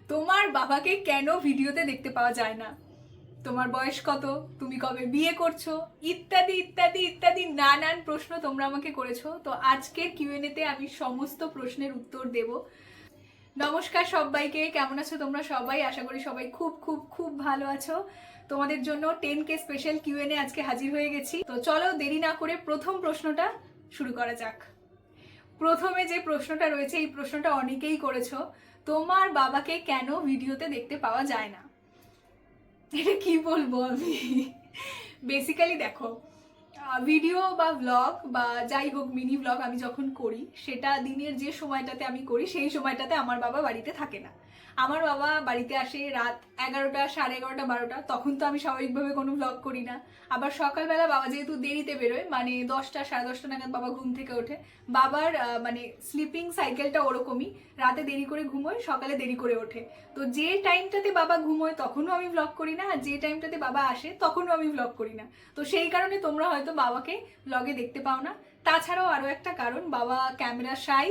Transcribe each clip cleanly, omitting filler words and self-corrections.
তোমার বাবাকে কেন ভিডিওতে দেখতে পাওয়া যায় না? তোমার বয়স কত, তুমি কবে বিয়ে করছো, ইত্যাদি ইত্যাদি ইত্যাদি নানান প্রশ্ন তোমরা আমাকে করেছো। তো আজকের কিউএনএ তে আমি সমস্ত প্রশ্নের উত্তর দেব। নমস্কার সবাইকে, কেমন আছো তোমরা সবাই? আশা করি সবাই খুব খুব খুব ভালো আছো। তোমাদের জন্য 10K স্পেশাল কিউএনএ আজকে হাজির হয়ে গেছি। তো চলো দেরি না করে প্রথম প্রশ্নটা শুরু করা যাক। প্রথমে যে প্রশ্নটা রয়েছে, এই প্রশ্নটা অনেকেই করেছো। তোমার বাবাকে কেন ভিডিওতে দেখতে পাওয়া যায় না? এটা কি বলবো আমি। বেসিক্যালি দেখো, ভিডিও বা ব্লগ বা যাই হোক মিনি ব্লগ আমি যখন করি, সেটা দিনের যে সময়টাতে আমি করি সেই সময়টাতে আমার বাবা বাড়িতে থাকে না। আমার বাবা বাড়িতে আসে রাত 11টা, 11:30, 12টা। তখন তো আমি স্বাভাবিকভাবে কোনো ব্লগ করি না। আবার সকালবেলা বাবা যেহেতু দেরিতে বেরোয়, মানে 10টা, 10:30 নাগাদ বাবা ঘুম থেকে ওঠে। বাবার মানে স্লিপিং সাইকেলটা ওরকমই, রাতে দেরি করে ঘুমোয়, সকালে দেরি করে ওঠে। তো যে টাইমটাতে বাবা ঘুমোয় তখনও আমি ব্লগ করি না, আর যে টাইমটাতে বাবা আসে তখনও আমি ব্লগ করি না। তো সেই কারণে তোমরা হয়তো বাবাকে ব্লগে দেখতে পাও না। তাছাড়াও আরও একটা কারণ, বাবা ক্যামেরা শাই।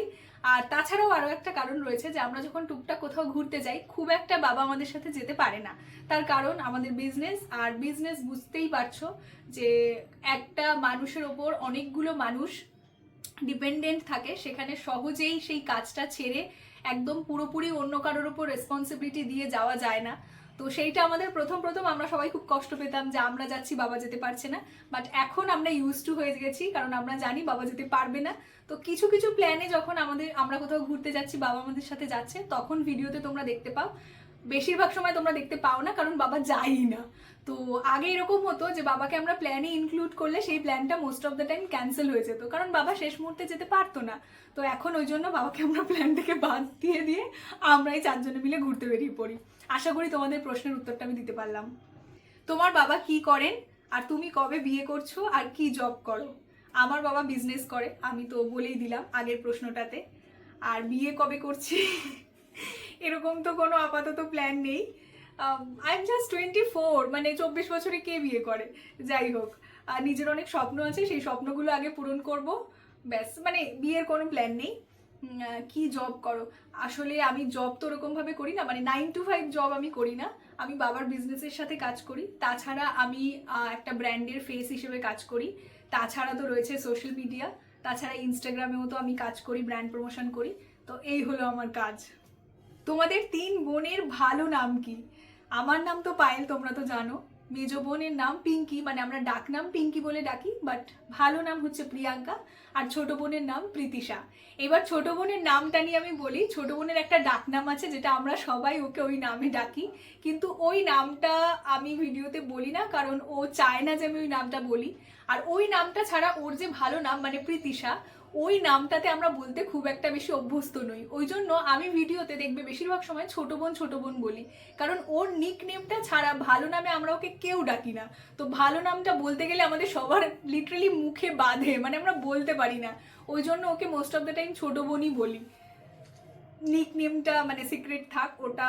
আর তাছাড়াও আরও একটা কারণ রয়েছে যে আমরা যখন টুকটাক কোথাও ঘুরতে যাই, খুব একটা বাবা আমাদের সাথে যেতে পারে না। তার কারণ আমাদের বিজনেস, আর বিজনেস বুঝতেই পারছো যে একটা মানুষের ওপর অনেকগুলো মানুষ ডিপেন্ডেন্ট থাকে, সেখানে সহজেই সেই কাজটা ছেড়ে একদম পুরোপুরি অন্য কারোর উপর রেসপন্সিবিলিটি দিয়ে যাওয়া যায় না। তো সেইটা আমাদের প্রথম প্রথম আমরা সবাই খুব কষ্ট পেতাম যে আমরা যাচ্ছি বাবা যেতে পারছে না। বাট এখন আমরা ইউজ টু হয়ে গেছি, কারণ আমরা জানি বাবা যেতে পারবে না। তো কিছু কিছু প্ল্যানে যখন আমরা কোথাও ঘুরতে যাচ্ছি, বাবা আমাদের সাথে যাচ্ছে, তখন ভিডিওতে তোমরা দেখতে পাও। বেশিরভাগ সময় তোমরা দেখতে পাও না, কারণ বাবা যায়ই না। তো আগে এরকম হতো যে বাবাকে আমরা প্ল্যানে ইনক্লুড করলে সেই প্ল্যানটা most of the time cancel হয়ে যেত, কারণ বাবা শেষ মুহূর্তে যেতে পারতো না। তো এখন ওই জন্য বাবাকে আমরা প্ল্যান থেকে বাদ দিয়ে দিয়ে আমরাই চারজনে মিলে ঘুরতে বেরিয়ে পড়ি। আশা করি তোমাদের প্রশ্নের উত্তরটা আমি দিতে পারলাম। তোমার বাবা কি করেন, আর তুমি কবে বিয়ে করছো, আর কি জব করো? আমার বাবা বিজনেস করে, আমি তো বলেই দিলাম আগের প্রশ্নটাতে। আর বিয়ে কবে করছি এরকম তো কোনো আপাতত প্ল্যান নেই। আই এম জাস্ট 24, মানে 24 বছরে কে বিয়ে করে? যাই হোক, আর নিজের অনেক স্বপ্ন আছে, সেই স্বপ্নগুলো আগে পূরণ করব, ব্যাস। মানে বিয়ের কোনো প্ল্যান নেই। কি জব করো? আসলে আমি জব তো ওরকমভাবে করি না, মানে 9 to 5 জব আমি করি না। আমি বাবার বিজনেসের সাথে কাজ করি, তাছাড়া আমি একটা ব্র্যান্ডের ফেস হিসেবে কাজ করি। তাছাড়া তো রয়েছে সোশ্যাল মিডিয়া, তাছাড়া ইনস্টাগ্রামেও তো আমি কাজ করি, ব্র্যান্ড প্রমোশন করি। তো এই হলো আমার কাজ। তোমাদের 3 বোনের ভালো নাম কি? আমার নাম তো পায়েল, তোমরা তো জানো। মেজো বোনের নাম পিঙ্কি, মানে আমরা ডাক নাম পিঙ্কি বলে ডাকি, বাট ভালো নাম হচ্ছে প্রিয়াঙ্কা। আর ছোট বোনের নাম প্রীতিশা। এবার ছোট বোনের নামটা নিয়ে আমি বলি। ছোট বোনের একটা ডাক নাম আছে, যেটা আমরা সবাই ওকে ওই নামে ডাকি, কিন্তু ওই নামটা আমি ভিডিওতে বলি না, কারণ ও চায় না যে আমি ওই নামটা বলি। আর ওই নামটা ছাড়া ওর যে ভালো নাম মানে প্রীতিশা, ওই নামটাতে আমরা বলতে খুব একটা বেশি অভ্যস্ত নই। ওই জন্য আমি ভিডিওতে দেখবে বেশিরভাগ সময় ছোট বোন বলি, কারণ ওর নিক নেমটা ছাড়া ভালো নামে আমরা ওকে কেউ ডাকি না। তো ভালো নামটা বলতে গেলে আমাদের সবার লিটারালি মুখে বাঁধে, মানে আমরা বলতে পারি না। ওই জন্য ওকে মোস্ট অফ দ্য টাইম ছোট বোনই বলি। নিক নেমটা মানে সিক্রেট থাক, ওটা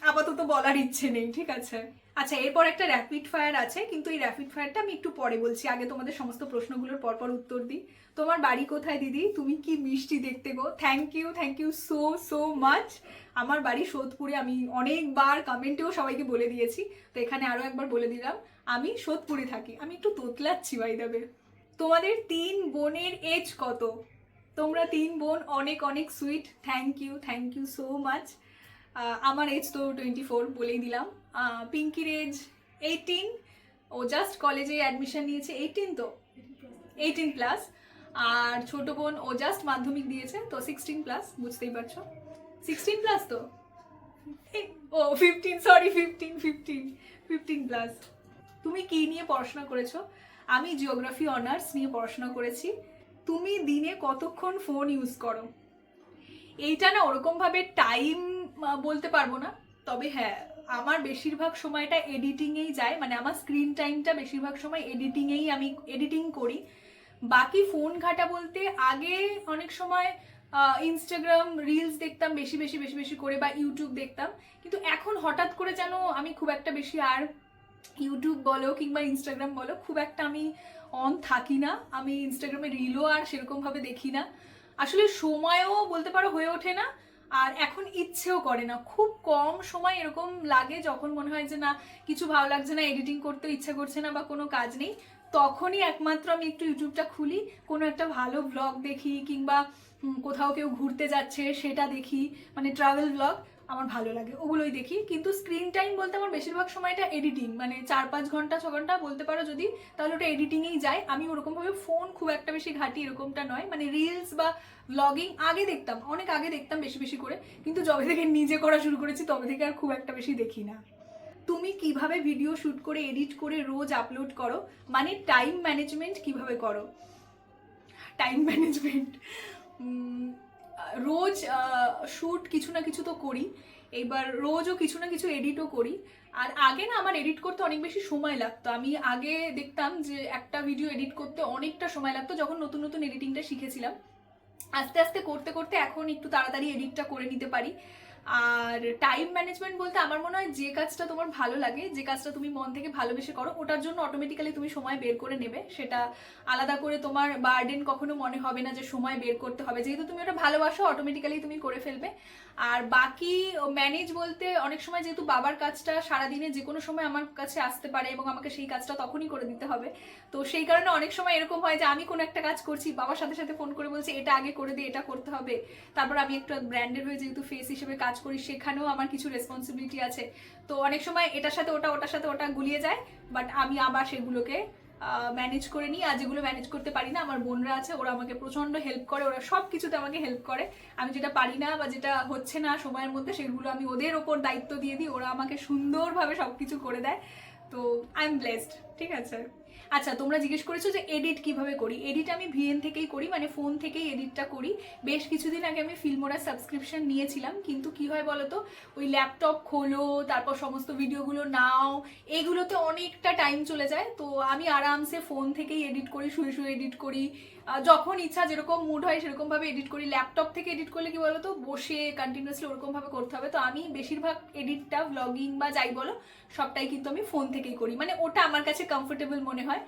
আপাতত বলার ইচ্ছে নেই, ঠিক আছে? আচ্ছা, এরপর একটা র্যাপিড ফায়ার আছে, কিন্তু এই র্যাপিড ফায়ারটা আমি একটু পরে বলছি, আগে তোমাদের সমস্ত প্রশ্নগুলোর পরপর উত্তর দিই। তোমার বাড়ি কোথায় দিদি? তুমি কি মিষ্টি দেখতে গো। Thank you so so much. আমার বাড়ি সোদপুরে, আমি অনেকবার কমেন্টেও সবাইকে বলে দিয়েছি, তো এখানে আরও একবার বলে দিলাম, আমি সোদপুরে থাকি। আমি একটু তোতলাচ্ছি বাই দ্য ওয়ে। তোমাদের 3 বোনের এজ কত? তোমরা 3 বোন অনেক অনেক sweet, thank you so much. আমার এজ তো 24, বলেই দিলাম। পিঙ্কির এজ 18, ও জাস্ট কলেজে অ্যাডমিশন নিয়েছে। 18 তো, 18+। আর ছোট বোন ও জাস্ট মাধ্যমিক দিয়েছে, তো 16+, বুঝতেই পারছো। 16+ তো, ও 15, সরি 15+। তুমি কি নিয়ে পড়াশোনা করেছো? আমি জিওগ্রাফি অনার্স নিয়ে পড়াশোনা করেছি। তুমি দিনে কতক্ষণ ফোন ইউজ করো? এইটা না ওরকমভাবে টাইম বলতে পারবো না, তবে হ্যাঁ, আমার বেশিরভাগ সময়টা এডিটিংয়েই যায়, মানে আমার স্ক্রিন টাইমটা বেশিরভাগ সময় এডিটিংয়েই, আমি এডিটিং করি। বাকি ফোন ঘাটা বলতে আগে অনেক সময় ইনস্টাগ্রাম রিলস দেখতাম বেশি বেশি বেশি বেশি করে, বা ইউটিউব দেখতাম। কিন্তু এখন হঠাৎ করে যেন আমি খুব একটা বেশি আর ইউটিউব বলো কিংবা ইনস্টাগ্রাম বলো, খুব একটা আমি অন থাকি না। আমি ইনস্টাগ্রামে রিলও আর সেরকমভাবে দেখি না। আসলে সময়ও বলতে পারো হয়ে ওঠে না। আর এখন ইচ্ছেও করে না, খুব কম সময় এরকম লাগে যখন মনে হয় যে না কিছু ভালো লাগছে না, এডিটিং করতেও ইচ্ছা করছে না বা কোনো কাজ নেই, তখনই একমাত্র আমি একটু ইউটিউবটা খুলি, কোনো একটা ভালো ব্লগ দেখি, কিংবা কোথাও কেউ ঘুরতে যাচ্ছে সেটা দেখি, মানে ট্রাভেল ব্লগ আমার ভালো লাগে, ওগুলোই দেখি। কিন্তু স্ক্রিন টাইম বলতে আমার বেশিরভাগ সময়টা এডিটিং, মানে 4-5 ঘন্টা 6 ঘন্টা বলতে পারো যদি, তাহলে ওটা এডিটিংয়েই যায়। আমি ওরকমভাবে ফোন খুব একটা বেশি ঘাঁটি এরকমটা নয়, মানে রিলস বা ব্লগিং আগে দেখতাম, অনেক আগে দেখতাম বেশি বেশি করে, কিন্তু যবে থেকে নিজে করা শুরু করেছি তবে থেকে আর খুব একটা বেশি দেখি না। তুমি কিভাবে ভিডিও শুট করে এডিট করে রোজ আপলোড করো, মানে টাইম ম্যানেজমেন্ট কিভাবে করো? টাইম ম্যানেজমেন্ট রোজ শ্যুট কিছু না কিছু তো করি, এবার রোজও কিছু না কিছু এডিটও করি। আর আগে না আমার এডিট করতে অনেক বেশি সময় লাগতো, আমি আগে দেখতাম যে একটা ভিডিও এডিট করতে অনেকটা সময় লাগতো যখন নতুন নতুন এডিটিংটা শিখেছিলাম। আস্তে আস্তে করতে করতে এখন একটু তাড়াতাড়ি এডিটটা করে নিতে পারি। আর টাইম ম্যানেজমেন্ট বলতে আমার মনে হয় যে কাজটা তোমার ভালো লাগে, যে কাজটা তুমি মন থেকে ভালোবেসে করো, ওটার জন্য অটোমেটিক্যালি তুমি সময় বের করে নেবে, সেটা আলাদা করে তোমার বার্ডেন কখনো মনে হবে না যে সময় বের করতে হবে, যেহেতু তুমি ওটা ভালোবাসো অটোমেটিক্যালি তুমি করে ফেলবে। আর বাকি ম্যানেজ বলতে অনেক সময় যেহেতু বাবার কাজটা সারাদিনে যে কোনো সময় আমার কাছে আসতে পারে এবং আমাকে সেই কাজটা তখনই করে দিতে হবে, তো সেই কারণে অনেক সময় এরকম হয় যে আমি কোনো একটা কাজ করছি, বাবার সাথে সাথে ফোন করে বলছে এটা আগে করে দিয়ে, এটা করতে হবে। তারপর আমি একটা ব্র্যান্ডের হয়ে যেহেতু ফেস হিসেবে কাজ করি, সেখানেও আমার কিছু রেসপন্সিবিলিটি আছে, তো অনেক সময় এটার সাথে ওটা, ওটার সাথে ওটা গুলিয়ে যায়, বাট আমি আবার সেগুলোকে ম্যানেজ করে নিই। আর যেগুলো ম্যানেজ করতে পারি না, আমার বোনরা আছে, ওরা আমাকে প্রচন্ড হেল্প করে, ওরা সব কিছুতে আমাকে হেল্প করে। আমি যেটা পারি না বা যেটা হচ্ছে না সময়ের মধ্যে, সেগুলো আমি ওদের ওপর দায়িত্ব দিয়ে দিই, ওরা আমাকে সুন্দরভাবে সবকিছু করে দেয়। তো আই এম ব্লেসড, ঠিক আছে। আচ্ছা, তোমরা জিজ্ঞেস করেছো যে এডিট কিভাবে করি। এডিট আমি ভিএন থেকেই করি, মানে ফোন থেকেই এডিটটা করি। বেশ কিছুদিন আগে আমি ফিল্মোরা সাবস্ক্রিপশন নিয়েছিলাম, কিন্তু কি হয় বলো তো, ওই ল্যাপটপ খোলো, তারপর সমস্ত ভিডিওগুলো নাও, এগুলোতে অনেকটা টাইম চলে যায়। তো আমি আরামসে ফোন থেকেই এডিট করি, শুয়ে শুয়ে এডিট করি, যখন ইচ্ছা যেরকম মুড হয় সেরকম ভাবে এডিট করি। ল্যাপটপ থেকে এডিট করলে কি বলতো, বসে কন্টিনিউয়াসলি ওরকম ভাবে করতে হবে, তো আমি বেশিরভাগ এডিটটা ব্লগিং বা যাই বলো সবটাই কিন্তু আমি ফোন থেকেই করি, মানে ওটা আমার কাছে কমফোর্টেবল মনে হয়।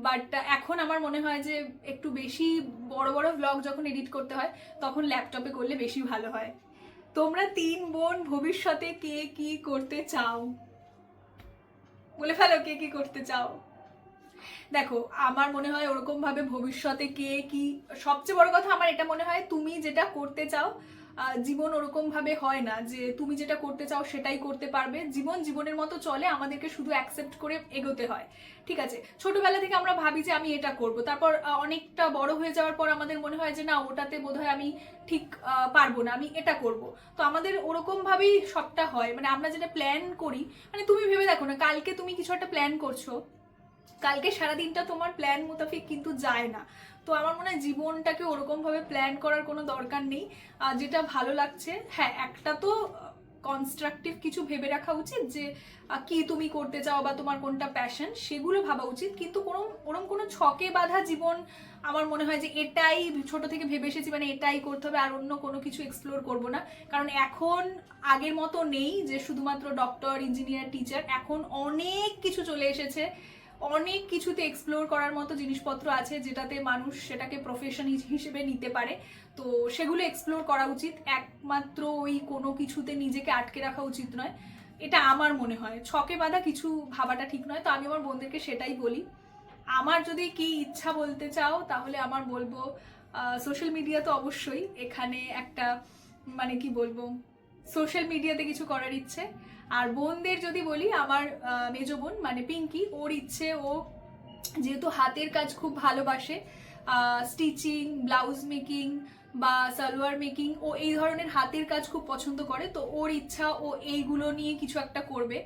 বাট এখন আমার মনে হয় যে একটু বেশি বড় বড় ব্লগ যখন এডিট করতে হয় তখন ল্যাপটপে করলে বেশি ভালো হয়। তোমরা 3 বোন ভবিষ্যতে কে কি করতে চাও? বলে ফেলো কে কি করতে চাও। দেখো, আমার মনে হয় ওরকম ভাবে ভবিষ্যতে কে কি, সবচেয়ে বড় কথা আমার এটা মনে হয় তুমি যেটা করতে চাও, জীবন ওরকম ভাবে হয় না যে তুমি যেটা করতে চাও সেটাই করতে পারবে। জীবন জীবনের মতো চলে, আমাদেরকে শুধু অ্যাকসেপ্ট করে এগোতে হয়, ঠিক আছে। ছোটবেলা থেকে আমরা ভাবি যে আমি এটা করব, তারপর অনেকটা বড় হয়ে যাওয়ার পর আমাদের মনে হয় যে না ওটাতে বোধহয় আমি ঠিক পারবো না, আমি এটা করব। তো আমাদের ওরকম ভাবেই সবটা হয়, মানে আমরা যেটা প্ল্যান করি, মানে তুমি ভেবে দেখো না, কালকে তুমি কিছু একটা প্ল্যান করছো, কালকে সারাদিনটা তোমার প্ল্যান মোতাবেক কিন্তু যায় না। তো আমার মনে হয় জীবনটাকে ওরকম ভাবে প্ল্যান করার কোনো দরকার নেই। যেটা ভালো লাগছে, হ্যাঁ একটা তো কনস্ট্রাকটিভ কিছু ভেবে রাখা উচিত যে কি তুমি করতে চাও বা তোমার কোনটা প্যাশন, সেগুলো ভাবা উচিত। কিন্তু কোনো ওরকম কোনো ছকে বাঁধা জীবন আমার মনে হয় যে এটাই ছোট থেকে ভেবে এসেছি, মানে এটাই করতে হবে আর অন্য কোনো কিছু এক্সপ্লোর করব না। কারণ এখন আগের মতো নেই যে শুধুমাত্র ডক্টর, ইঞ্জিনিয়ার, টিচার, এখন অনেক কিছু চলে এসেছে, অনেক কিছুতে এক্সপ্লোর করার মতো জিনিসপত্র আছে যেটাতে মানুষ সেটাকে প্রফেশন হিসেবে নিতে পারে। তো সেগুলো এক্সপ্লোর করা উচিত, একমাত্র ওই কোনো কিছুতে নিজেকে আটকে রাখা উচিত নয়, এটা আমার মনে হয়। ছকে বাঁধা কিছু ভাবাটা ঠিক নয়। তো আমি আমার বোনদেরকে সেটাই বলি। আমার যদি কি ইচ্ছা বলতে চাও তাহলে আমার বলবো সোশ্যাল মিডিয়া তো অবশ্যই, এখানে একটা মানে কি বলবো, সোশ্যাল মিডিয়াতে কিছু করার ইচ্ছে। আর বোনদের যদি বলি, আমার মেজো বোন মানে পিঙ্কি, ওর ইচ্ছে, ও যেহেতু হাতের কাজ খুব ভালোবাসে, স্টিচিং, ব্লাউজ মেকিং বা সালোয়ার মেকিং, ও এই ধরনের হাতের কাজ খুব পছন্দ করে, তো ওর ইচ্ছা ও এইগুলো নিয়ে কিছু একটা করবে।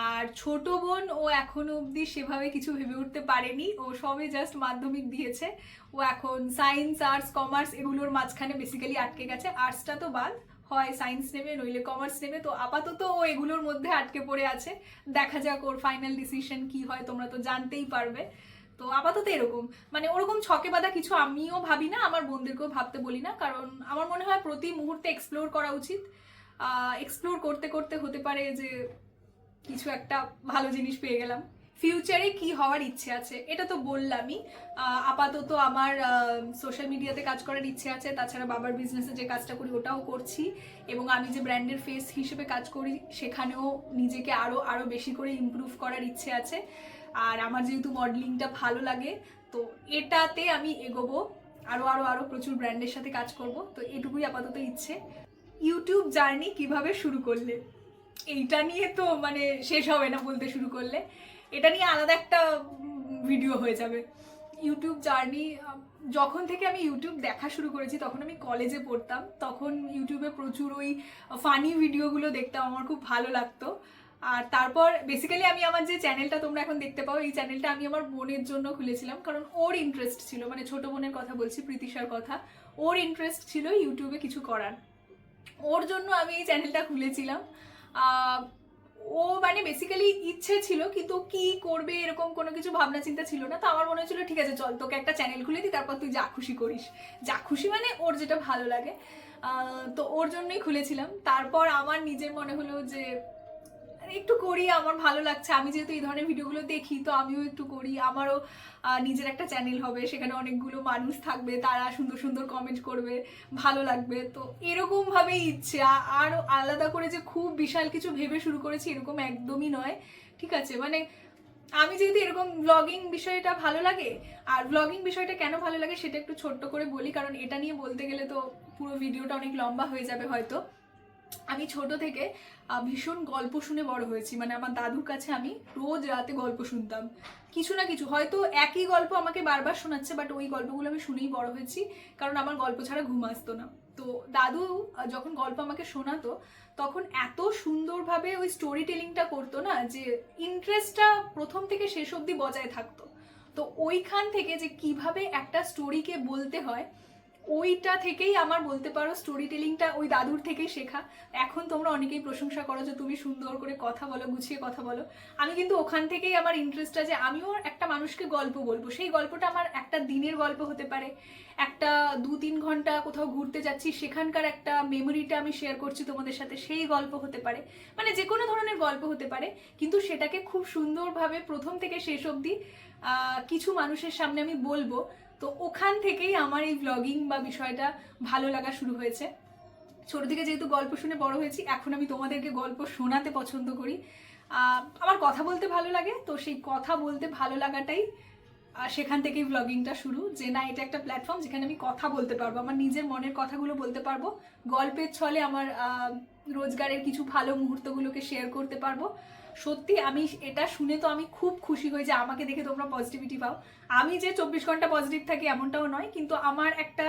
আর ছোট বোন, ও এখনো অবধি সেভাবে কিছু ভেবে উঠতে পারেনি, ও সবে জাস্ট মাধ্যমিক দিয়েছে, ও এখন সায়েন্স, আর্টস, কমার্স এগুলোর মাঝখানে বেসিক্যালি আটকে গেছে। আর্টসটা তো বাদ, হয় সায়েন্স নেবে নইলে কমার্স নেবে, তো আপাতত ও এগুলোর মধ্যে আটকে পড়ে আছে। দেখা যাক ওর ফাইনাল ডিসিশন কি হয়, তোমরা তো জানতেই পারবে। তো আপাতত এরকম, মানে ওরকম ছকে বাঁধা কিছু আমিও ভাবি না, আমার বোনদেরকেও ভাবতে বলি না, কারণ আমার মনে হয় প্রতি মুহূর্তে এক্সপ্লোর করা উচিত। এক্সপ্লোর করতে করতে হতে পারে যে কিছু একটা ভালো জিনিস পেয়ে গেলাম। ফিউচারে কি হওয়ার ইচ্ছে আছে এটা তো বললামই। আপাতত আমার সোশ্যাল মিডিয়াতে কাজ করার ইচ্ছে আছে, তাছাড়া বাবার বিজনেসে যে কাজটা করি ওটাও করছি, এবং আমি যে ব্র্যান্ডের ফেস হিসেবে কাজ করি সেখানেও নিজেকে আরও আরও বেশি করে ইমপ্রুভ করার ইচ্ছে আছে। আর আমার যেহেতু মডেলিংটা ভালো লাগে, তো এটাতে আমি এগোবো, আরও আরও আরও প্রচুর ব্র্যান্ডের সাথে কাজ করব। তো এটুকুই আপাতত ইচ্ছে। ইউটিউব জার্নি কিভাবে শুরু করলে, এইটা নিয়ে তো মানে শেষ হবে না বলতে শুরু করলে, এটা নিয়ে আলাদা একটা ভিডিও হয়ে যাবে। ইউটিউব জার্নি, যখন থেকে আমি ইউটিউব দেখা শুরু করেছি তখন আমি কলেজে পড়তাম, তখন ইউটিউবে প্রচুর ওই ফানি ভিডিওগুলো দেখতাম, আমার খুব ভালো লাগতো। আর তারপর বেসিক্যালি আমি আমার যে চ্যানেলটা তোমরা এখন দেখতে পাও, এই চ্যানেলটা আমি আমার বোনের জন্য খুলেছিলাম, কারণ ওর ইন্টারেস্ট ছিল, মানে ছোট বোনের কথা বলছি, প্রীতিশার কথা। ওর ইন্টারেস্ট ছিল ইউটিউবে কিছু করার, ওর জন্য আমি এই চ্যানেলটা খুলেছিলাম। ও মানে বেসিক্যালি ইচ্ছে ছিল, কিন্তু কি করবে এরকম কোনো কিছু ভাবনা চিন্তা ছিল না। তো আমার মনে হচ্ছিল ঠিক আছে চল তোকে একটা চ্যানেল খুলে দিই, তারপর তুই যা খুশি করিস, যা খুশি মানে ওর যেটা ভালো লাগে। তো ওর জন্যই খুলেছিলাম। তারপর আমার নিজের মনে হলো যে একটু করি, আমার ভালো লাগছে, আমি যেহেতু এই ধরনের ভিডিওগুলো দেখি তো আমিও একটু করি, আমারও নিজের একটা চ্যানেল হবে, সেখানে অনেকগুলো মানুষ থাকবে, তারা সুন্দর সুন্দর কমেন্ট করবে, ভালো লাগবে। তো এরকমভাবেই ইচ্ছে, আর আলাদা করে যে খুব বিশাল কিছু ভেবে শুরু করেছি এরকম একদমই নয়, ঠিক আছে। মানে আমি যেহেতু এরকম ব্লগিং বিষয়টা ভালো লাগে, আর ব্লগিং বিষয়টা কেন ভালো লাগে সেটা একটু ছোট্ট করে বলি, কারণ এটা নিয়ে বলতে গেলে তো পুরো ভিডিওটা অনেক লম্বা হয়ে যাবে হয়তো। আমি ছোট থেকে ভীষণ গল্প শুনে বড় হয়েছি, মানে আমার দাদুর কাছে আমি রোজ রাতে গল্প শুনতাম, কিছু না কিছু, হয়তো একই গল্প আমাকে বারবার শোনাচ্ছে, বাট ওই গল্পগুলো আমি শুনেই বড় হয়েছি, কারণ আমার গল্প ছাড়া ঘুম আসতো না। তো দাদু যখন গল্প আমাকে শোনাতো তখন এত সুন্দরভাবে ওই স্টোরি টেলিংটা করতো না, যে ইন্টারেস্টটা প্রথম থেকে শেষ অবধি বজায় থাকতো। তো ওইখান থেকে যে কিভাবে একটা স্টোরিকে বলতে হয়, ওইটা থেকেই আমার বলতে পারো স্টোরি টেলিংটা ওই দাদুর থেকেই শেখা। এখন তোমরা অনেকেই প্রশংসা করো যে তুমি সুন্দর করে কথা বলো, গুছিয়ে কথা বলো, আমি কিন্তু ওখান থেকেই আমার ইন্টারেস্টটা, যে আমিও একটা মানুষকে গল্প বলবো, সেই গল্পটা আমার একটা দিনের গল্প হতে পারে, একটা 2-3 ঘন্টা কোথাও ঘুরতে যাচ্ছি সেখানকার একটা মেমোরিটা আমি শেয়ার করছি তোমাদের সাথে, সেই গল্প হতে পারে, মানে যে কোনো ধরনের গল্প হতে পারে, কিন্তু সেটাকে খুব সুন্দরভাবে প্রথম থেকে শেষ অবধি কিছু মানুষের সামনে আমি বলবো। তো ওখান থেকেই আমার এই ব্লগিং বা বিষয়টা ভালো লাগা শুরু হয়েছে। ছোট থেকে যেহেতু গল্প শুনে বড় হয়েছি, এখন আমি তোমাদেরকে গল্প শোনাতে পছন্দ করি। আমার কথা বলতে ভালো লাগে, তো সেই কথা বলতে ভালো লাগাটাই সেখান থেকেই ব্লগিংটা শুরু, যে না এটা একটা প্ল্যাটফর্ম যেখানে আমি কথা বলতে পারবো, আমার নিজের মনের কথাগুলো বলতে পারবো, গল্পের ছলে আমার রোজগারের কিছু ভালো মুহূর্তগুলোকে শেয়ার করতে পারবো। সত্যি আমি এটা শুনে তো আমি খুব খুশি হই যে আমাকে দেখে তোমরা পজিটিভিটি পাও। আমি যে 24 ঘন্টা পজিটিভ থাকি এমনটাও নয়, কিন্তু আমার একটা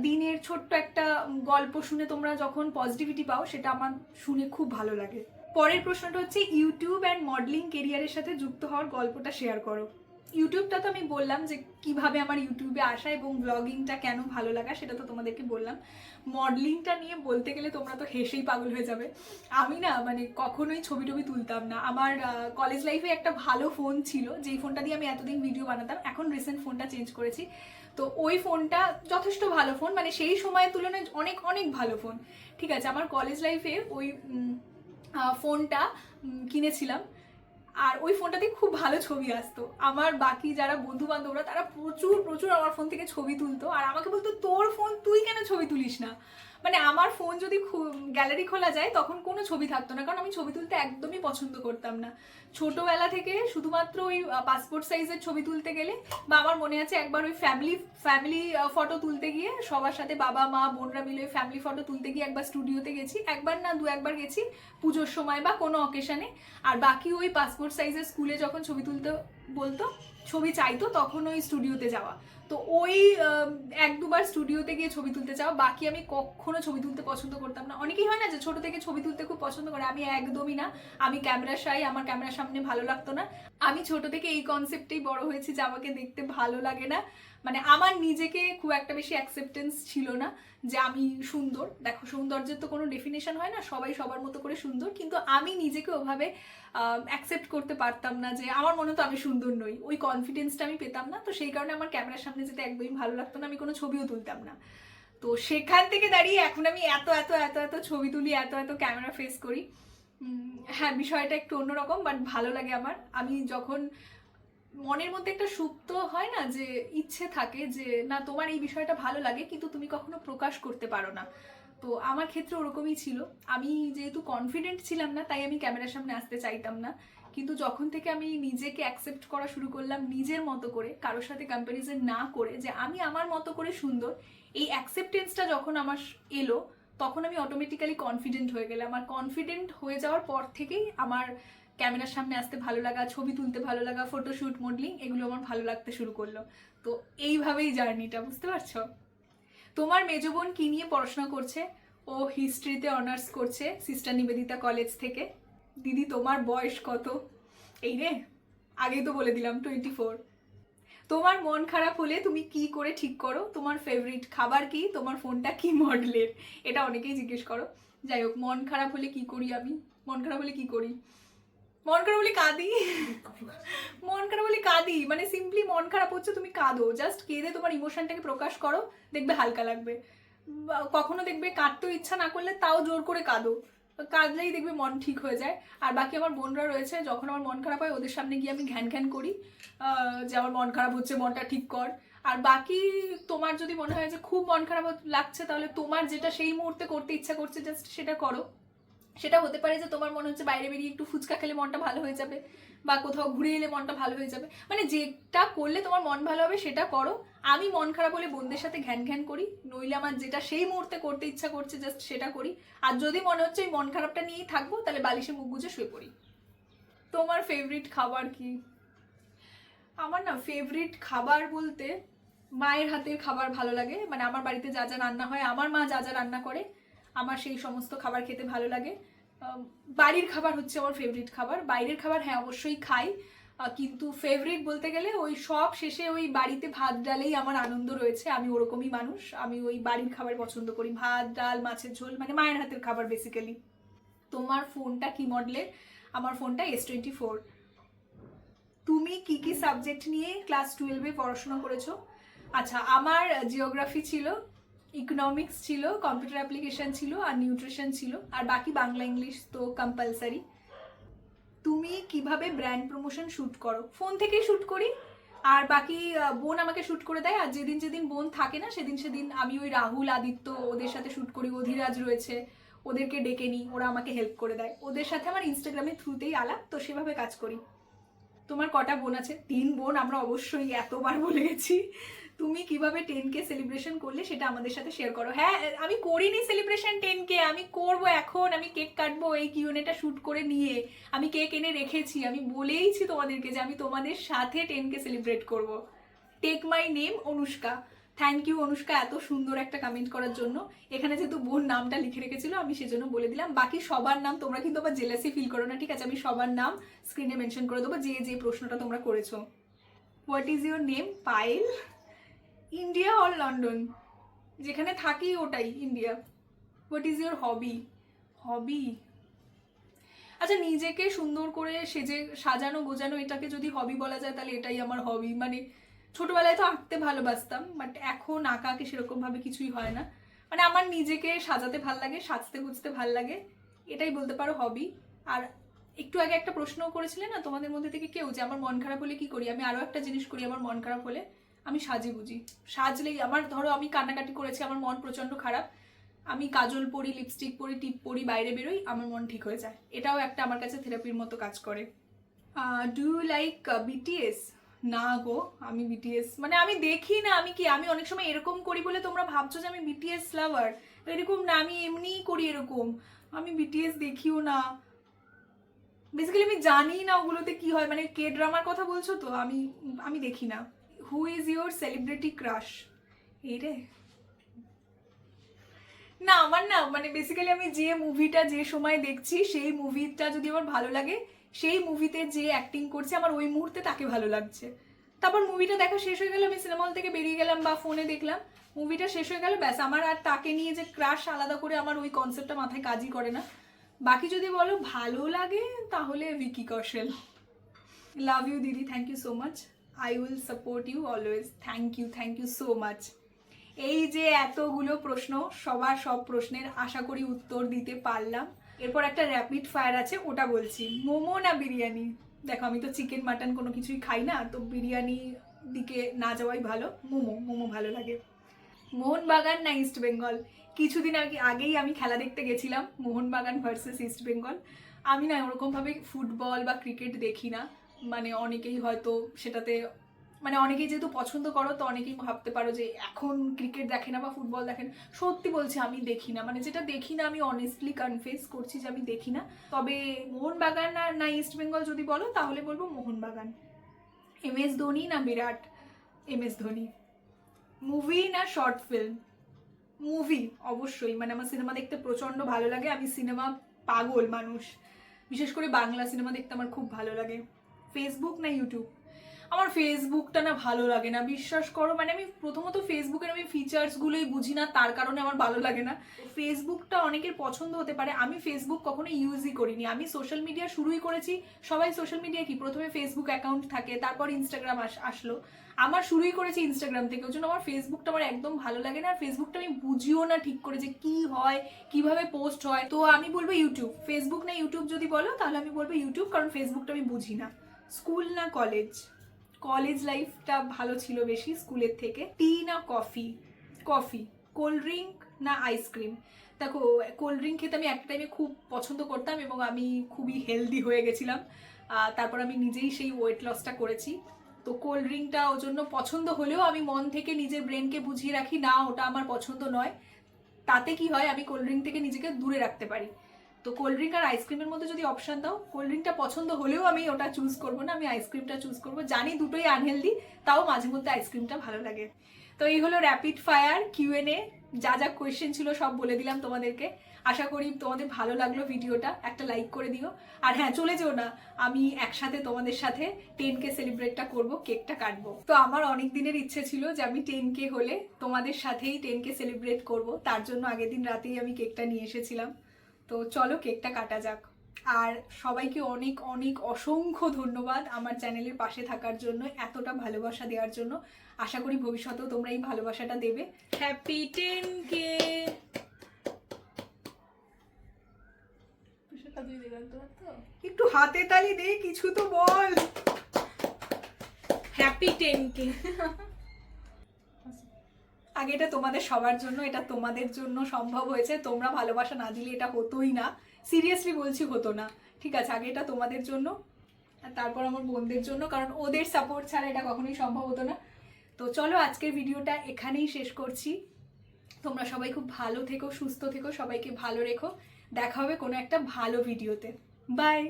দিনের ছোট্ট একটা গল্প শুনে তোমরা যখন পজিটিভিটি পাও সেটা আমার শুনে খুব ভালো লাগে। পরের প্রশ্নটা হচ্ছে ইউটিউব অ্যান্ড মডেলিং কেরিয়ারের সাথে যুক্ত হওয়ার গল্পটা শেয়ার করো। ইউটিউবটা তো আমি বললাম যে কিভাবে আমার ইউটিউবে আসা এবং ব্লগিংটা কেন ভালো লাগা সেটা তো তোমাদেরকে বললাম। মডেলিংটা নিয়ে বলতে গেলে তোমরা তো হেসেই পাগল হয়ে যাবে। আমি না মানে কখনোই ছবি টবি তুলতাম না। আমার কলেজ লাইফে একটা ভালো ফোন ছিল, যেই ফোনটা দিয়ে আমি এতদিন ভিডিও বানাতাম, এখন রিসেন্ট ফোনটা চেঞ্জ করেছি। তো ওই ফোনটা যথেষ্ট ভালো ফোন, মানে সেই সময়ের তুলনায় অনেক অনেক ভালো ফোন, ঠিক আছে। আমার কলেজ লাইফে ওই ফোনটা কিনেছিলাম, আর ওই ফোনটাতে খুব ভালো ছবি আসতো। আমার বাকি যারা বন্ধু বান্ধবরা তারা প্রচুর প্রচুর আমার ফোন থেকে ছবি তুলতো, আর আমাকে বলতো তোর ফোন তুই কেন ছবি তুলিস না। মানে আমার ফোন যদি গ্যালারি খোলা যায় তখন কোনো ছবি থাকতো না, কারণ আমি ছবি তুলতে একদমই পছন্দ করতাম না। ছোটবেলা থেকে শুধুমাত্র ওই পাসপোর্ট সাইজের ছবি তুলতে গেলে, বা আমার মনে আছে একবার ওই ফ্যামিলি ফটো তুলতে গিয়ে সবার সাথে বাবা মা বোনরা মিলে ওই ফ্যামিলি ফটো তুলতে গিয়ে একবার স্টুডিওতে গেছি, একবার না 2-1বার গেছি পুজোর সময় বা কোনো অকেশনে। আর বাকি ওই পাসপোর্ট সাইজের স্কুলে যখন ছবি তুলতে বলতো, ছবি চাইতো, তখন ওই স্টুডিওতে যাওয়া। তো ওই 1-2বার স্টুডিওতে গিয়ে ছবি তুলতে চাও, বাকি আমি কখনো ছবি তুলতে পছন্দ করতাম না। অনেকেই হয় না যে ছোট থেকে ছবি তুলতে খুব পছন্দ করে, আমি একদমই না। আমি ক্যামেরা শাই, আমার ক্যামেরার সামনে ভালো লাগতো না। আমি ছোট থেকে এই কনসেপ্টেই বড় হয়েছি যে আমাকে দেখতে ভালো লাগে না, মানে আমার নিজেকে খুব একটা বেশি অ্যাকসেপ্টেন্স ছিল না যে আমি সুন্দর। দেখো সৌন্দর্যের তো কোনো ডেফিনেশন হয় না, সবাই সবার মতো করে সুন্দর, কিন্তু আমি নিজেকে ওভাবে অ্যাকসেপ্ট করতে পারতাম না যে আমার মনে তো আমি সুন্দর নই, ওই কনফিডেন্সটা আমি পেতাম না। তো সেই কারণে আমার ক্যামেরার সামনে যেতে একদমই ভালো লাগতো না, আমি কোনো ছবিও তুলতাম না। তো সেখান থেকে দাঁড়িয়ে এখন আমি এত এত এত এত ছবি তুলি, এত এত ক্যামেরা ফেস করি। হ্যাঁ, বিষয়টা একটু অন্যরকম, বাট ভালো লাগে আমার। আমি যখন মনের মধ্যে একটা সুপ্ত হয় না, যে ইচ্ছে থাকে যে না তোমার এই বিষয়টা ভালো লাগে কিন্তু তুমি কখনো প্রকাশ করতে পারো না, তো আমার ক্ষেত্রে ওরকমই ছিল। আমি যেহেতু কনফিডেন্ট ছিলাম না, তাই আমি ক্যামেরার সামনে আসতে চাইতাম না। কিন্তু যখন থেকে আমি নিজেকে অ্যাকসেপ্ট করা শুরু করলাম নিজের মতো করে, কারোর সাথে কম্প্যারিজন না করে, যে আমি আমার মতো করে সুন্দর, এই অ্যাকসেপ্টেন্সটা যখন আমার এলো, তখন আমি অটোমেটিক্যালি কনফিডেন্ট হয়ে গেলাম। আর কনফিডেন্ট হয়ে যাওয়ার পর থেকেই আমার ক্যামেরার সামনে আসতে ভালো লাগা, ছবি তুলতে ভালো লাগা, ফটোশ্যুট, মডেলিং, এগুলো আমার ভালো লাগতে শুরু করলো। তো এইভাবেই জার্নিটা, বুঝতে পারছো? তোমার মেজো বোন কি নিয়ে পড়াশোনা করছে? ও হিস্ট্রিতে অনার্স করছে সিস্টার নিবেদিতা কলেজ থেকে। দিদি তোমার বয়স কত? এই রে, আগেই তো বলে দিলাম 24। তোমার মন খারাপ হলে তুমি কি করে ঠিক করো? তোমার ফেভারিট খাবার কি? তোমার ফোনটা কি মডেলের? এটা অনেকেই জিজ্ঞেস করো। যাই হোক, মন খারাপ হলে কি করি আমি? মন খারাপ হলে কি করি? মন খারাপ হলে কাঁদি। মন খারাপ হলে কাঁদি, মানে সিম্পলি মন খারাপ হচ্ছে তুমি কাঁদো, জাস্ট কেঁদে তোমার ইমোশনটাকে প্রকাশ করো, দেখবে হালকা লাগবে। কখনো দেখবে কাঁদতেও ইচ্ছা না করলে তাও জোর করে কাঁদো, কাঁদলেই দেখবে মন ঠিক হয়ে যায়। আর বাকি আমার বোনরা রয়েছে, যখন আমার মন খারাপ হয় ওদের সামনে গিয়ে আমি ঘ্যান ঘ্যান করি, যে আমার মন খারাপ হচ্ছে, মনটা ঠিক কর। আর বাকি তোমার যদি মনে হয় যে খুব মন খারাপ লাগছে, তাহলে তোমার যেটা সেই মুহূর্তে করতে ইচ্ছা করছে জাস্ট সেটা করো। সেটা হতে পারে যে তোমার মনে হচ্ছে বাইরে বেরিয়ে একটু ফুচকা খেলে মনটা ভালো হয়ে যাবে, বা কোথাও ঘুরে এলে মনটা ভালো হয়ে যাবে, মানে যেটা করলে তোমার মন ভালো হবে সেটা করো। আমি মন খারাপ হলে বোনদের সাথে ঘ্যান ঘ্যান করি, নইলে আমার যেটা সেই মুহূর্তে করতে ইচ্ছা করছে জাস্ট সেটা করি। আর যদি মনে হচ্ছে এই মন খারাপটা নিয়েই থাকবো, তাহলে বালিশে মুখ গুজে শুয়ে পড়ি। তোমার ফেভারিট খাবার কি? আমার না ফেভারিট খাবার বলতে মায়ের হাতের খাবার ভালো লাগে, মানে আমার বাড়িতে যা যা রান্না হয়, আমার মা যা যা রান্না করে, আমার সেই সমস্ত খাবার খেতে ভালো লাগে। বাড়ির খাবার হচ্ছে আমার ফেভারিট খাবার। বাইরের খাবার হ্যাঁ অবশ্যই খাই, কিন্তু ফেভারিট বলতে গেলে ওই সব শেষে ওই বাড়িতে ভাত ডালেই আমার আনন্দ রয়েছে। আমি ওরকমই মানুষ, আমি ওই বাড়ির খাবার পছন্দ করি, ভাত ডাল মাছের ঝোল, মানে মায়ের হাতের খাবার বেসিক্যালি। তোমার ফোনটা কি মডেলের? আমার ফোনটা S24। তুমি কি কি সাবজেক্ট নিয়ে ক্লাস 12-এ পড়াশোনা করেছো? আচ্ছা, আমার জিওগ্রাফি ছিল, ইকোনমিক্স ছিল, কম্পিউটার অ্যাপ্লিকেশন ছিল, আর নিউট্রিশন ছিল, আর বাকি বাংলা ইংলিশ তো কম্পালসারি। তুমি কিভাবে ব্র্যান্ড প্রমোশন শ্যুট করো? ফোন থেকেই শ্যুট করি, আর বাকি বোন আমাকে শ্যুট করে দেয়। আর যেদিন যেদিন বোন থাকে না, সেদিন সেদিন আমি ওই রাহুল, আদিত্য, ওদের সাথে শ্যুট করি। অধিরাজ রয়েছে, ওদেরকে ডেকে নিই, ওরা আমাকে হেল্প করে দেয়। ওদের সাথে আমার ইনস্টাগ্রামের থ্রুতেই আলাপ, তো সেভাবে কাজ করি। তোমার কটা বোন আছে? 3 বোন, আমরা অবশ্যই এতবার বলে গেছি। তুমি কিভাবে 10K সেলিব্রেশন করলে সেটা আমাদের সাথে শেয়ার করো। হ্যাঁ, আমি করিনি সেলিব্রেশন 10K, আমি করব এখন। আমি কেক কাটবো এই কিউএনএটা শুট করে নিয়ে, আমি কেক এনে রেখেছি। আমি বলেইছি তোমাদেরকে যে আমি তোমাদের সাথে 10K সেলিব্রেট করব। Take my name Anushka. Thank you Anushka এত সুন্দর একটা কমেন্ট করার জন্য। এখানে যেহেতু বোন নামটা লিখে রেখেছিল, আমি সেজন্য বলে দিলাম। বাকি সবার নাম তোমরা কিন্তু আবার জেলাসি ফিল করো না, ঠিক আছে? আমি সবার নাম স্ক্রিনে মেনশন করে দেবো, যে যে প্রশ্নটা তোমরা করেছো। What is your name? Payel. India or London? যেখানে থাকি ওটাই India. What is your hobby? Hobby, আচ্ছা, নিজেকে সুন্দর করে সেজে সাজানো গোজানো, এটাকে যদি হবি বলা যায় তাহলে এটাই আমার হবি। মানে ছোটবেলায় তো আঁকতে ভালোবাসতাম, বাট এখন আঁকাকে সেরকম ভাবে কিছুই হয় না। মানে আমার নিজেকে সাজাতে ভাল লাগে, সাজতে গুজতে ভাল লাগে, এটাই বলতে পারো হবি। আর একটু আগে একটা প্রশ্ন করেছিলে না তোমাদের মধ্যে থেকে কেউ, যে আমার মন খারাপ হলে কি করি? আমি আরো একটা জিনিস করি আমার মন খারাপ হলে, আমি সাজি বুঝি। সাজলেই আমার, ধরো আমি কান্নাকাটি করেছি, আমার মন প্রচন্ড খারাপ, আমি কাজল পরি, লিপস্টিক পরি, টিপ পরি, বাইরে বেরোই, আমার মন ঠিক হয়ে যায়। এটাও একটা আমার কাছে থেরাপির মতো কাজ করে। Do you like BTS? না গো, আমি বিটিএস মানে আমি দেখি না। আমি কি, আমি অনেক সময় এরকম করি বলে তোমরা ভাবছো যে আমি বিটিএস লাভার, এরকম না। আমি এমনিই করি এরকম, আমি বিটিএস দেখিও না। বেসিক্যালি আমি জানি না ওগুলোতে কি হয়, মানে কে ড্রামার কথা বলছো তো, আমি আমি দেখি না। Who is your celebrity crush? এই রে, না আমার না, মানে বেসিক্যালি আমি যে মুভিটা যে সময় দেখছি, সেই মুভিটা যদি আমার ভালো লাগে, সেই মুভিতে যে অ্যাক্টিং করছে আমার ওই মুহূর্তে তাকে ভালো লাগছে। তারপর মুভিটা দেখা শেষ হয়ে গেল, আমি সিনেমা হল থেকে বেরিয়ে গেলাম বা ফোনে দেখলাম, মুভিটা শেষ হয়ে গেল, ব্যাস। আমার আর তাকে নিয়ে যে ক্রাশ আলাদা করে আমার ওই কনসেপ্টটা মাথায় কাজই করে না। বাকি যদি বলো ভালো লাগে, তাহলে ভিকি কৌশল। লাভ ইউ দিদি, thank you so much. I will support you always. Thank you so much. এই যে এতগুলো প্রশ্ন, সবার সব প্রশ্নের আশা করি উত্তর দিতে পারলাম। এরপর একটা র্যাপিড ফায়ার আছে, ওটা বলছি। মোমো না বিরিয়ানি? দেখো আমি তো চিকেন মাটন কোনো কিছুই খাই না, তো বিরিয়ানি দিকে না যাওয়াই ভালো। মোমো মোমো ভালো লাগে। মোহনবাগান না ইস্ট বেঙ্গল? কিছুদিন আগেই আমি খেলা দেখতে গেছিলাম, মোহনবাগান ভার্সেস ইস্ট বেঙ্গল। আমি না ওরকমভাবে ফুটবল বা ক্রিকেট দেখি না, মানে অনেকেই হয়তো সেটাতে, মানে অনেকেই যেহেতু পছন্দ করো তো অনেকেই ভাবতে পারো যে এখন ক্রিকেট দেখে না বা ফুটবল দেখে না। সত্যি বলছি আমি দেখি না, মানে যেটা দেখি না আমি অনেস্টলি কনফেস করছি যে আমি দেখি না। তবে মোহনবাগান না ইস্ট বেঙ্গল যদি বলো তাহলে বলবো মোহনবাগান। MS ধোনি না বিরাট? MS ধোনি। মুভি না শর্ট ফিল্ম? মুভি অবশ্যই, মানে আমার সিনেমা দেখতে প্রচণ্ড ভালো লাগে, আমি সিনেমা পাগল মানুষ, বিশেষ করে বাংলা সিনেমা দেখতে আমার খুব ভালো লাগে। ফেসবুক না ইউটিউব? আমার ফেসবুকটা না ভালো লাগে না, বিশ্বাস করো, মানে আমি প্রথমত ফেসবুকের আমি ফিচার্সগুলোই বুঝি না, তার কারণে আমার ভালো লাগে না। ফেসবুকটা অনেকের পছন্দ হতে পারে, আমি ফেসবুক কখনো ইউজই করিনি। আমি সোশ্যাল মিডিয়া শুরুই করেছি, সবাই সোশ্যাল মিডিয়া কি প্রথমে ফেসবুক অ্যাকাউন্ট থাকে, তারপর ইনস্টাগ্রাম আসলো, আমার শুরুই করেছি ইনস্টাগ্রাম থেকে। ওই জন্য আমার ফেসবুকটা আমার একদম ভালো লাগে না, আর ফেসবুকটা আমি বুঝিও না ঠিক করে যে কি হয়, কিভাবে পোস্ট হয়। তো আমি বলবো ইউটিউব। ফেসবুক না ইউটিউব যদি বলো তাহলে আমি বলবো ইউটিউব, কারণ ফেসবুকটা আমি বুঝি না। স্কুল না কলেজ? কলেজ লাইফটা ভালো ছিল বেশি স্কুলের থেকে। টি না কফি? কফি। কোল্ড ড্রিঙ্ক না আইসক্রিম? দেখো কোল্ড ড্রিঙ্ক খেতে আমি একটা টাইমে খুব পছন্দ করতাম এবং আমি খুবই হেলদি হয়ে গেছিলাম, তারপর আমি নিজেই সেই ওয়েট লসটা করেছি। তো কোল্ড ড্রিঙ্কটা ওর জন্য পছন্দ হলেও আমি মন থেকে নিজের ব্রেনকে বুঝিয়ে রাখি না ওটা আমার পছন্দ নয়। তাতে কি হয়, আমি কোল্ড ড্রিঙ্ক থেকে নিজেকে দূরে রাখতে পারি। তো কোল্ড ড্রিঙ্ক আর আইসক্রিমের মধ্যে যদি অপশান দাও, কোল্ড ড্রিঙ্কটা পছন্দ হলেও আমি ওটা চুজ করবো না, আমি আইসক্রিমটা চুজ করবো। জানি দুটোই আনহেলদি, তাও মাঝে মধ্যে আইসক্রিমটা ভালো লাগে। তো এই হলো র্যাপিড ফায়ার Q&A। যা যা কোয়েশ্চেন ছিল সব বলে দিলাম তোমাদেরকে। আশা করি তোমাদের ভালো লাগলো ভিডিওটা, একটা লাইক করে দিও। আর হ্যাঁ, চলে যেও না, আমি একসাথে তোমাদের সাথে 10K সেলিব্রেটটা করব, কেকটা কাটবো। তো আমার অনেক দিনের ইচ্ছে ছিল যে আমি 10K হলে তোমাদের সাথেই 10K সেলিব্রেট করব, তার জন্য আগের দিন রাতেই আমি কেকটা নিয়ে এসেছিলাম। তো চলো কেকটা কাটা যাক। আর সবাইকে অনেক অনেক অসংখ্য ধন্যবাদ আমার চ্যানেলের পাশে থাকার জন্য, এতটা ভালোবাসা দেওয়ার জন্য। আশা করি ভবিষ্যতেও তোমরা এই ভালোবাসাটা দেবে। Happy 10K। একটু হাতে তালি দে, কিছু তো বল। Happy 10K। আগে এটা তোমাদের সবার জন্য, এটা তোমাদের জন্য সম্ভব হয়েছে, তোমরা ভালোবাসা না দিলে এটা হতোই না, সিরিয়াসলি বলছি হতো না, ঠিক আছে? আগে এটা তোমাদের জন্য, আর তারপর আমার বোনদের জন্য, কারণ ওদের সাপোর্ট ছাড়া এটা কখনোই সম্ভব হতো না। তো চলো আজকের ভিডিওটা এখানেই শেষ করছি। তোমরা সবাই খুব ভালো থেকো, সুস্থ থেকো, সবাইকে ভালো রেখো। দেখা হবে কোনো একটা ভালো ভিডিওতে। বাই।